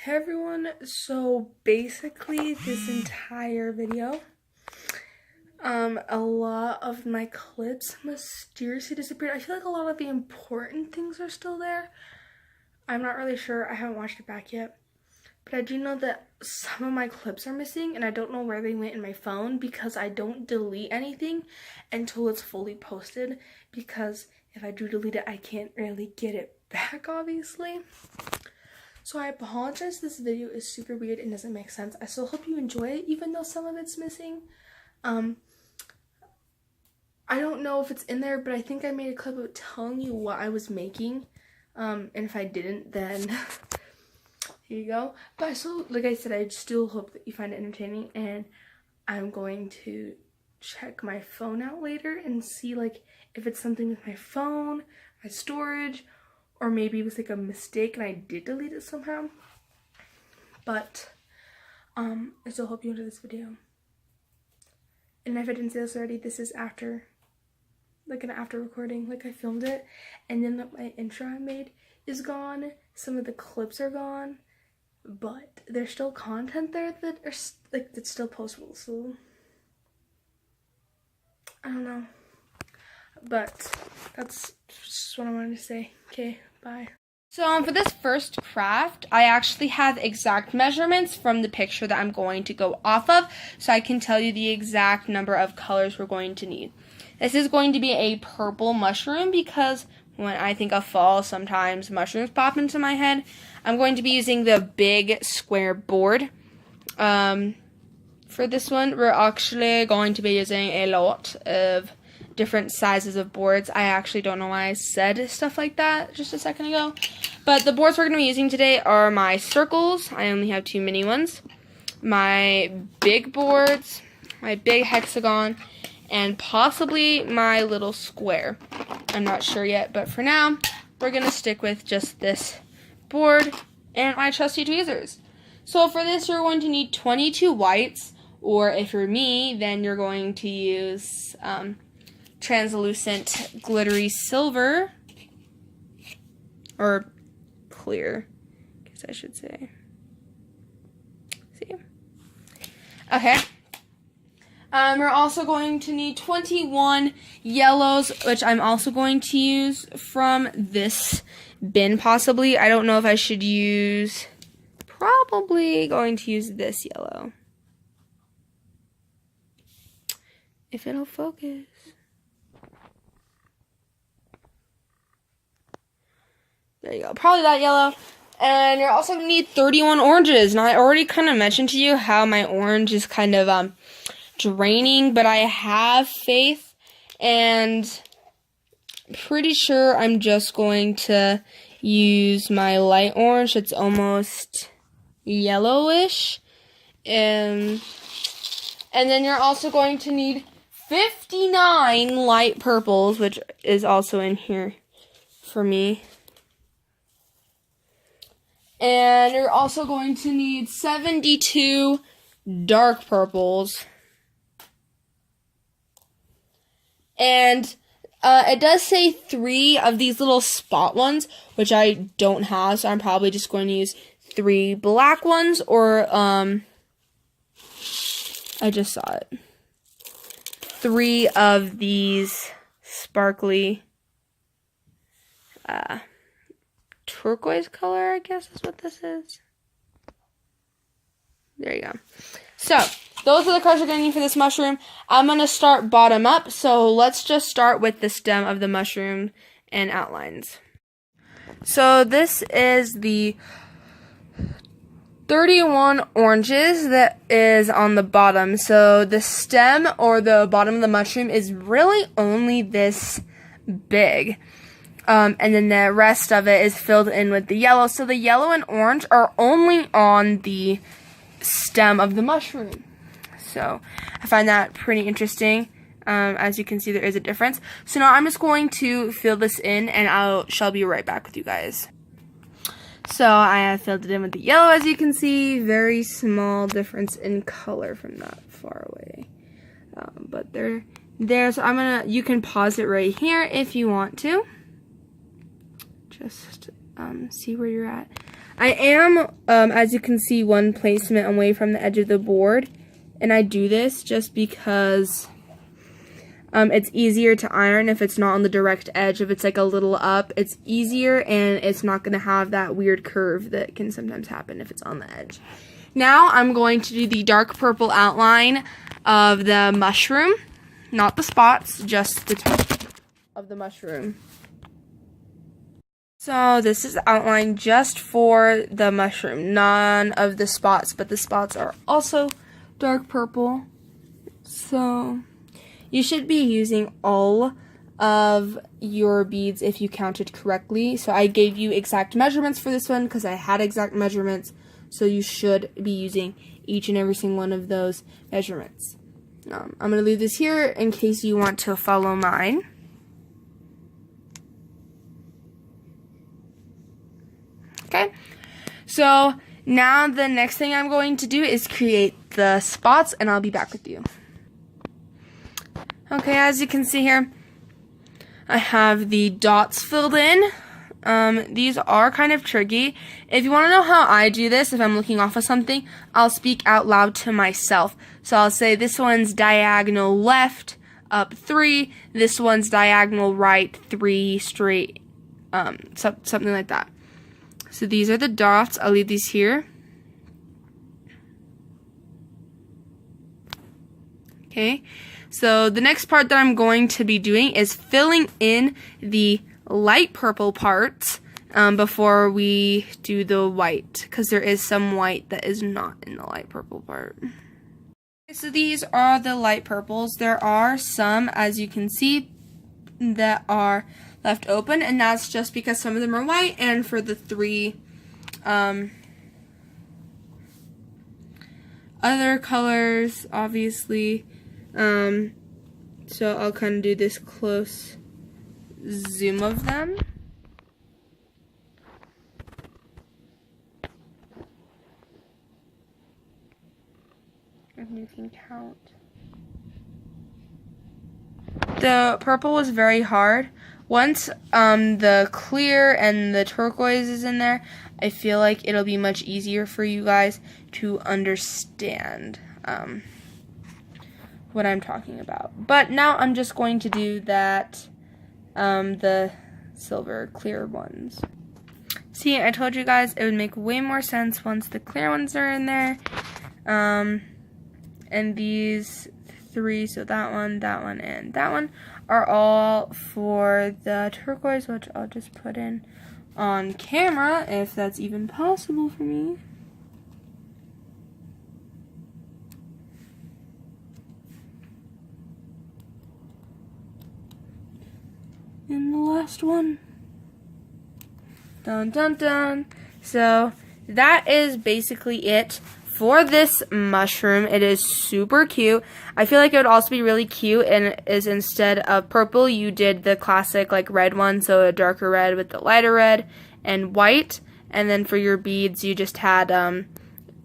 Hey everyone, so basically this entire video, a lot of my clips mysteriously disappeared. I feel like a lot of the important things are still there. I'm not really sure, I haven't watched it back yet. But I do know that some of my clips are missing and I don't know where they went in my phone because I don't delete anything until it's fully posted, because if I do delete it, I can't really get it back, obviously. So I apologize, this video is super weird and doesn't make sense. I still hope you enjoy it, even though some of it's missing. I don't know if it's in there, but I think I made a clip of telling you what I was making. And if I didn't, then here you go. But I still, like I said, I still hope that you find it entertaining, and I'm going to check my phone out later and see like if it's something with my phone, my storage, or maybe it was like a mistake and I did delete it somehow. But I still hope you enjoy this video. And if I didn't say this already, this is after, like an after recording. Like I filmed it, and then my intro I made is gone. Some of the clips are gone, but there's still content there that are like that's still postable. So I don't know. But that's just what I wanted to say. Okay, bye. So for this first craft, I actually have exact measurements from the picture that I'm going to go off of, so I can tell you the exact number of colors we're going to need. This is going to be a purple mushroom because when I think of fall, sometimes mushrooms pop into my head. I'm going to be using the big square board. For this one, we're actually going to be using a lot of different sizes of boards. I actually don't know why I said stuff like that just a second ago. But the boards we're going to be using today are my circles. I only have 2 mini ones. My big boards, my big hexagon, and possibly my little square. I'm not sure yet, but for now, we're going to stick with just this board and my trusty tweezers. So for this, you're going to need 22 whites, or if you're me, then you're going to use translucent glittery silver, or clear, I guess I should say. See? Okay. We're also going to need 21 yellows, which I'm also going to use from this bin, possibly. I don't know if I should use, probably going to use this yellow. If it'll focus. There you go, probably that yellow. And you're also going to need 31 oranges. And I already kind of mentioned to you how my orange is kind of draining, but I have faith, and pretty sure I'm just going to use my light orange. It's almost yellowish. And then you're also going to need 59 light purples, which is also in here for me. And you're also going to need 72 dark purples. And it does say 3 of these little spot ones, which I don't have, so I'm probably just going to use 3 black ones, or I just saw it. 3 of these sparkly turquoise color, I guess is what this is. There you go. So, those are the colors you're going to need for this mushroom. I'm going to start bottom up, so let's just start with the stem of the mushroom and outlines. So, this is the 31 oranges that is on the bottom. So, the stem or the bottom of the mushroom is really only this big. And then the rest of it is filled in with the yellow. So, the yellow and orange are only on the stem of the mushroom. So I find that pretty interesting. As you can see, there is a difference. So now I'm just going to fill this in, and shall be right back with you guys. So I have filled it in with the yellow, as you can see. Very small difference in color from that far away. But there. So you can pause it right here if you want to. Just see where you're at. I am, as you can see, one placement away from the edge of the board. And I do this just because it's easier to iron if it's not on the direct edge. If it's like a little up, it's easier and it's not going to have that weird curve that can sometimes happen if it's on the edge. Now I'm going to do the dark purple outline of the mushroom. Not the spots, just the top of the mushroom. So this is the outline just for the mushroom. None of the spots, but the spots are also dark purple. So you should be using all of your beads if you counted correctly. So I gave you exact measurements for this one because I had exact measurements. So you should be using each and every single one of those measurements. I'm going to leave this here in case you want to follow mine. Okay, so now the next thing I'm going to do is create the spots, and I'll be back with you. Okay, as you can see here, I have the dots filled in. These are kind of tricky. If you want to know how I do this, if I'm looking off of something, I'll speak out loud to myself. So I'll say this one's diagonal left, up 3. This one's diagonal right, 3 straight, something like that. So these are the dots. I'll leave these here. Okay. So the next part that I'm going to be doing is filling in the light purple parts before we do the white, because there is some white that is not in the light purple part. So these are the light purples. There are some, as you can see, that are left open, and that's just because some of them are white, and for the 3 other colors, obviously, so I'll kind of do this close zoom of them. If you can count. The purple was very hard. Once the clear and the turquoise is in there, I feel like it'll be much easier for you guys to understand what I'm talking about. But now I'm just going to do that, the silver clear ones. See, I told you guys it would make way more sense once the clear ones are in there. And these 3, so that one, and that one, are all for the turquoise, which I'll just put in on camera, if that's even possible for me. And the last one. Dun dun dun. So that is basically it for this mushroom. It is super cute. I feel like it would also be really cute and is instead of purple, you did the classic like red one, so a darker red with the lighter red and white. And then for your beads, you just had,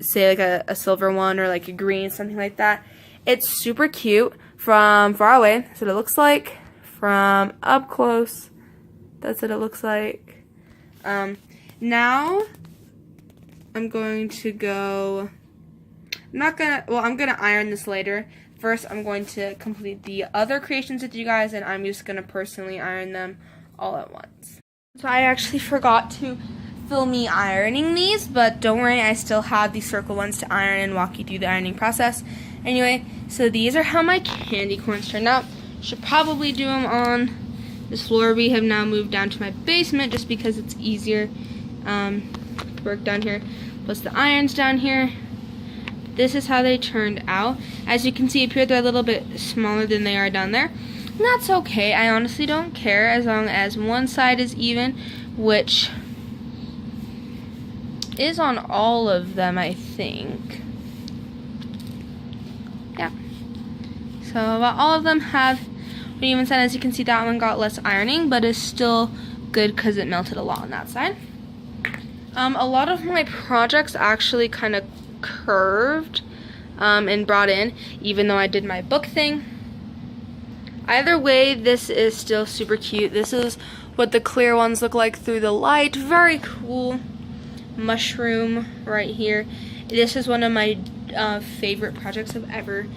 say like a silver one or like a green, something like that. It's super cute from far away. That's what it looks like. From up close, that's what it looks like. Now I'm going to go, I'm going to iron this later. First, I'm going to complete the other creations with you guys, and I'm just going to personally iron them all at once. So I actually forgot to film me ironing these, but don't worry, I still have these circle ones to iron and walk you through the ironing process. Anyway, so these are how my candy corns turned out. Should probably do them on this floor. We have now moved down to my basement just because it's easier to work down here. Plus the irons down here. This is how they turned out. As you can see up here, they're a little bit smaller than they are down there. And that's okay. I honestly don't care as long as one side is even, which is on all of them, I think. Yeah. So about all of them have an even side. As you can see, that one got less ironing, but is still good because it melted a lot on that side. A lot of my projects actually kind of curved and brought in, even though I did my book thing. Either way, this is still super cute. This is what the clear ones look like through the light. Very cool. mushroom right here. This is one of my favorite projects I've ever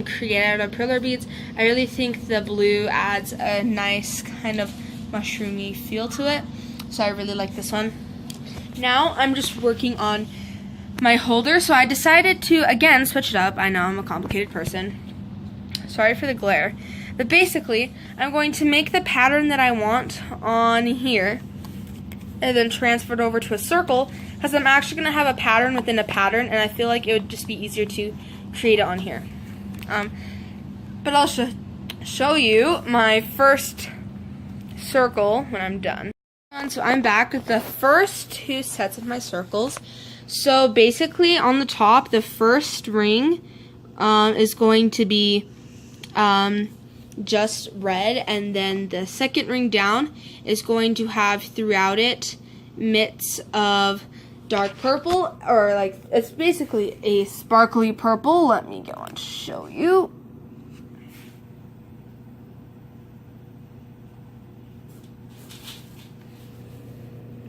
created out of Perler beads. I really think the blue adds a nice kind of mushroomy feel to it, so I really like this one. Now I'm just working on my holder, so I decided to again switch it up. I know I'm a complicated person, sorry for the glare, but basically I'm going to make the pattern that I want on here and then transfer it over to a circle, because I'm actually going to have a pattern within a pattern, and I feel like it would just be easier to create it on here. But I'll show you my first circle when I'm done. So I'm back with the first two sets of my circles. So basically on the top, the first ring is going to be just red, and then the second ring down is going to have throughout it mitts of dark purple, or like it's basically a sparkly purple. Let me go and show you.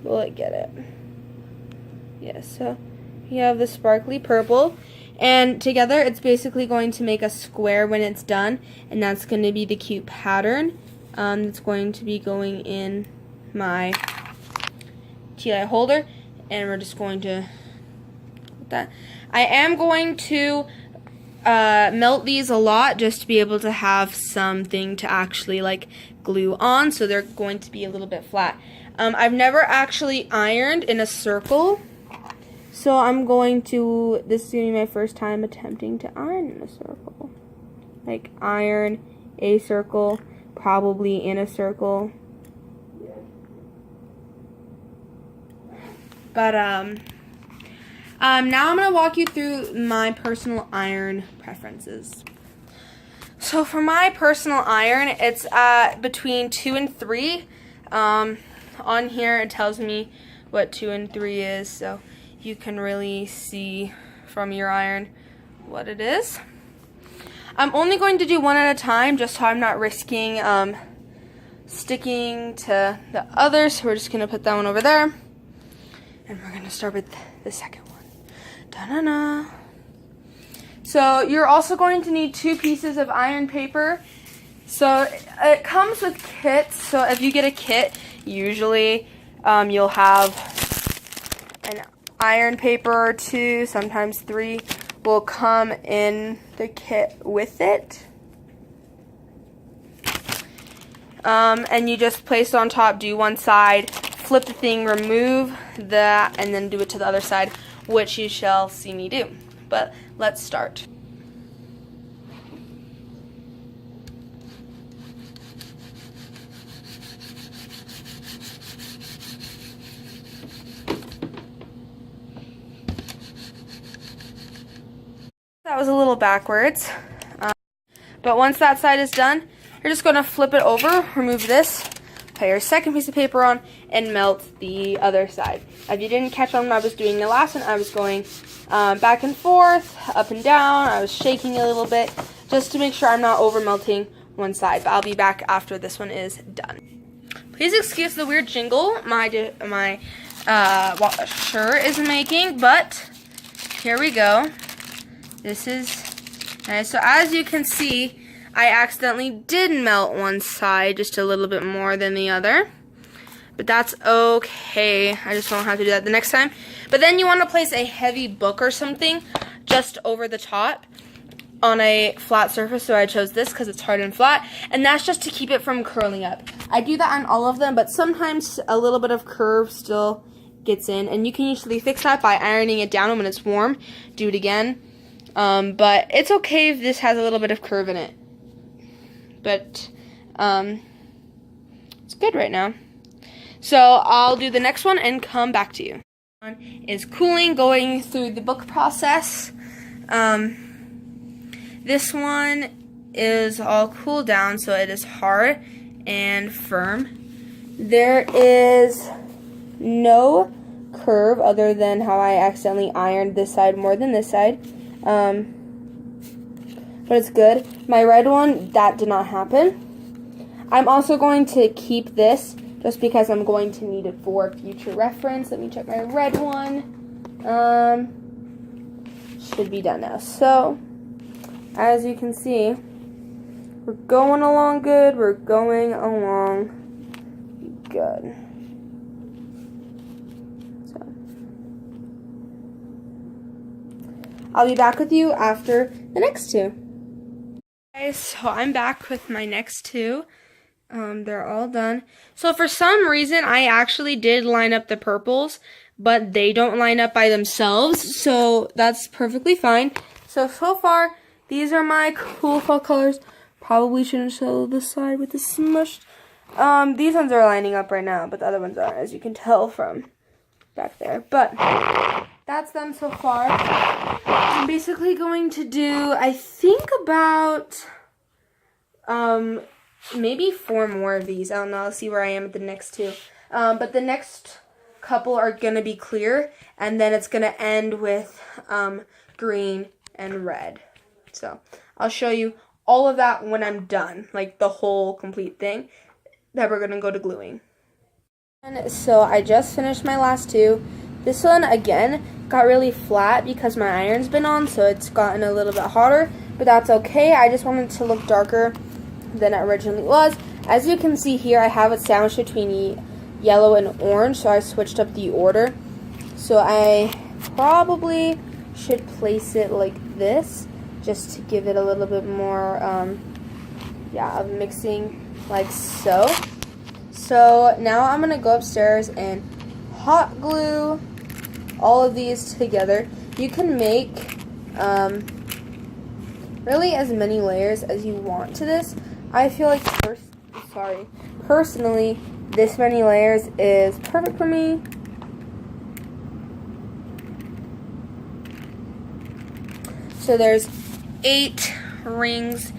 Will it get it? Yes, so you have the sparkly purple, and together it's basically going to make a square when it's done, and that's going to be the cute pattern that's going to be going in my TI holder, and we're just going to put that. I am going to melt these a lot just to be able to have something to actually like glue on, so they're going to be a little bit flat. I've never actually ironed in a circle, so I'm going to, this is going to be my first time attempting to iron in a circle. Like iron a circle, probably in a circle. But now I'm going to walk you through my personal iron preferences. So for my personal iron, it's between 2 and 3. On here it tells me what 2 and 3 is, so you can really see from your iron what it is. I'm only going to do one at a time just so I'm not risking sticking to the other, so we're just going to put that one over there. And we're going to start with the second one. Da-na-na. So you're also going to need 2 pieces of iron paper. So it comes with kits, so if you get a kit, usually you'll have an iron paper or 2, sometimes 3 will come in the kit with it. And you just place it on top, do one side, flip the thing, remove that, and then do it to the other side, which you shall see me do. But let's start. That was a little backwards, but once that side is done, you're just going to flip it over, remove this, put your second piece of paper on, and melt the other side. If you didn't catch on when I was doing the last one, I was going back and forth, up and down. I was shaking a little bit just to make sure I'm not over melting one side, but I'll be back after this one is done. Please excuse the weird jingle my washer is making, but here we go. This is nice. So as you can see, I accidentally did melt one side just a little bit more than the other. But that's okay. I just won't have to do that the next time. But then you want to place a heavy book or something just over the top on a flat surface. So I chose this because it's hard and flat. And that's just to keep it from curling up. I do that on all of them, but sometimes a little bit of curve still gets in. And you can usually fix that by ironing it down, and when it's warm, do it again. But it's okay if this has a little bit of curve in it. But it's good right now. So I'll do the next one and come back to you. Is cooling, going through the book process. This one is all cooled down, so it is hard and firm. There is no curve other than how I accidentally ironed this side more than this side. But it's good. My red one, that did not happen. I'm also going to keep this just because I'm going to need it for future reference. Let me check my red one. Should be done now. So, as you can see, we're going along good. We're going along good. So, I'll be back with you after the next two. Guys, so I'm back with my next two. They're all done. So for some reason, I actually did line up the purples, but they don't line up by themselves, so that's perfectly fine. So far, these are my cool fall colors. Probably shouldn't show the side with the smushed. These ones are lining up right now, but the other ones aren't, as you can tell from back there. But that's them so far. I'm basically going to do, I think, about maybe 4 more of these. I don't know. I'll see where I am at the next two. But the next couple are going to be clear, and then it's going to end with green and red. So I'll show you all of that when I'm done, like the whole complete thing that we're going to go to gluing. And so I just finished my last two. This one, again, got really flat because my iron's been on, so it's gotten a little bit hotter, but that's okay. I just wanted to look darker than it originally was. As you can see here, I have it sandwiched between yellow and orange, so I switched up the order. So I probably should place it like this, just to give it a little bit more, of mixing like so. So now I'm gonna go upstairs and hot glue all of these together. You can make really as many layers as you want to this. I feel like personally, this many layers is perfect for me. So there's 8 rings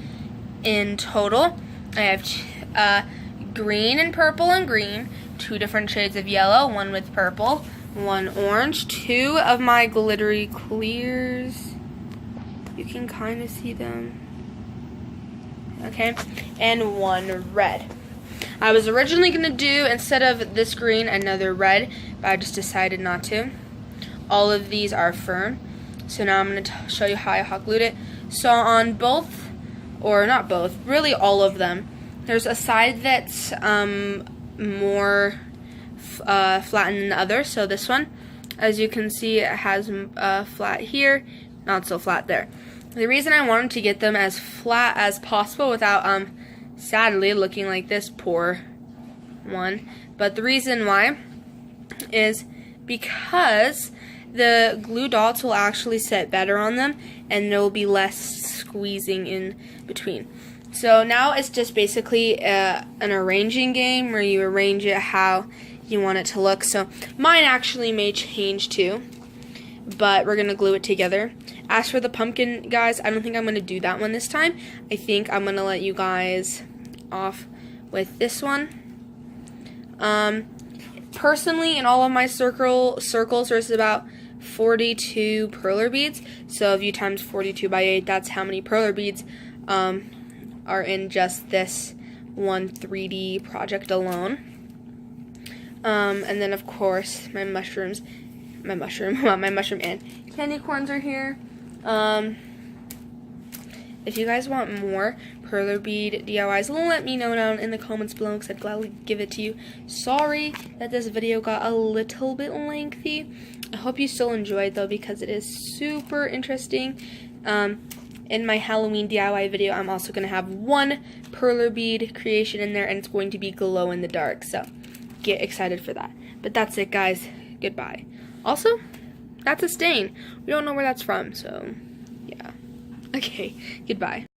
in total. I have green and purple and green, 2 different shades of yellow, 1 with purple, 1 orange, 2 of my glittery clears. You can kind of see them. Okay, and 1 red. I was originally going to do, instead of this green, another red, but I just decided not to. All of these are firm. So now I'm going to show you how I hot glued it. So on both, or not both, really all of them, there's a side that's more flat than the other. So this one, as you can see, it has flat here, not so flat there. The reason I wanted to get them as flat as possible without, sadly, looking like this poor one. But the reason why is because the glue dots will actually set better on them, and there will be less squeezing in between. So now it's just basically an arranging game where you arrange it how you want it to look. So mine actually may change too, but we're going to glue it together. As for the pumpkin, guys, I don't think I'm going to do that one this time. I think I'm going to let you guys off with this one. Personally, in all of my circles, there's about 42 perler beads. So if you times 42 by 8, that's how many perler beads are in just this one 3D project alone. And then, of course, my mushroom and candy corns are here. If you guys want more perler bead DIYs, let me know down in the comments below, because I'd gladly give it to you. Sorry that this video got a little bit lengthy. I hope you still enjoyed, though, because it is super interesting. In my Halloween DIY video, I'm also going to have 1 perler bead creation in there, and it's going to be glow in the dark, so get excited for that. But that's it, guys. Goodbye. Also, that's a stain. We don't know where that's from, so yeah. Okay, goodbye.